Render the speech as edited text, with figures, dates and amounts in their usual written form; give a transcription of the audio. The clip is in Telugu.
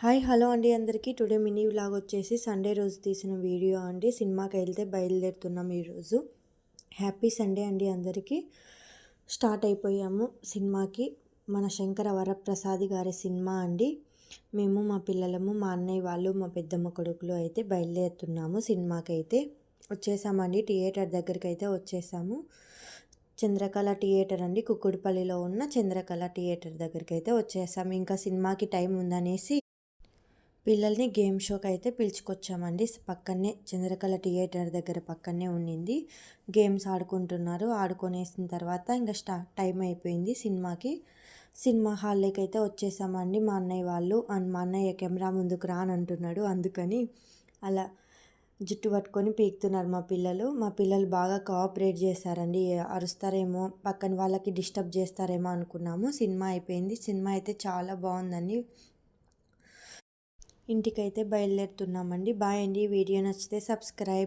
హాయ్ హలో అండి అందరికీ. టుడే మినీ వ్లాగ్ వచ్చేసి సండే రోజు తీసిన వీడియో అండి. సినిమాకి వెళ్తే బయలుదేరుతున్నాం ఈరోజు. హ్యాపీ సండే అండి అందరికీ. స్టార్ట్ అయిపోయాము సినిమాకి. మన శంకర వరప్రసాద్ గారి సినిమా అండి. మేము మా పిల్లలము, మా అన్నయ్య వాళ్ళు, మా పెద్దమ్మ కొడుకులు అయితే బయలుదేరుతున్నాము సినిమాకి. అయితే వచ్చేసామండి, థియేటర్ దగ్గరికి అయితే వచ్చేసాము. చంద్రకళ థియేటర్ అండి, కుక్కుడుపల్లిలో ఉన్న చంద్రకళ థియేటర్ దగ్గరికి అయితే వచ్చేసాము. ఇంకా సినిమాకి టైం ఉందనేసి పిల్లల్ని గేమ్ షోకి అయితే పిలుచుకొచ్చామండి. పక్కనే చంద్రకళ థియేటర్ దగ్గర పక్కనే ఉండింది. గేమ్స్ ఆడుకుంటున్నారు. ఆడుకొనేసిన తర్వాత ఇంకా టైం అయిపోయింది సినిమాకి. సినిమా హాల్లోకి అయితే వచ్చేసామండి. మా అన్నయ్య వాళ్ళు మా అన్నయ్య కెమెరా ముందుకు రాని అంటున్నాడు, అందుకని అలా జుట్టు పట్టుకొని పీకుతున్నారు మా పిల్లలు. మా పిల్లలు బాగా కోఆపరేట్ చేశారండి. అరుస్తారేమో, పక్కన వాళ్ళకి డిస్టర్బ్ చేస్తారేమో అనుకున్నాము. సినిమా అయిపోయింది. సినిమా అయితే చాలా బాగుందండి. ఇంటికైతే బయలుదేరుతున్నామండి. బాయ్ అండి. వీడియో నచ్చితే సబ్స్క్రైబ్.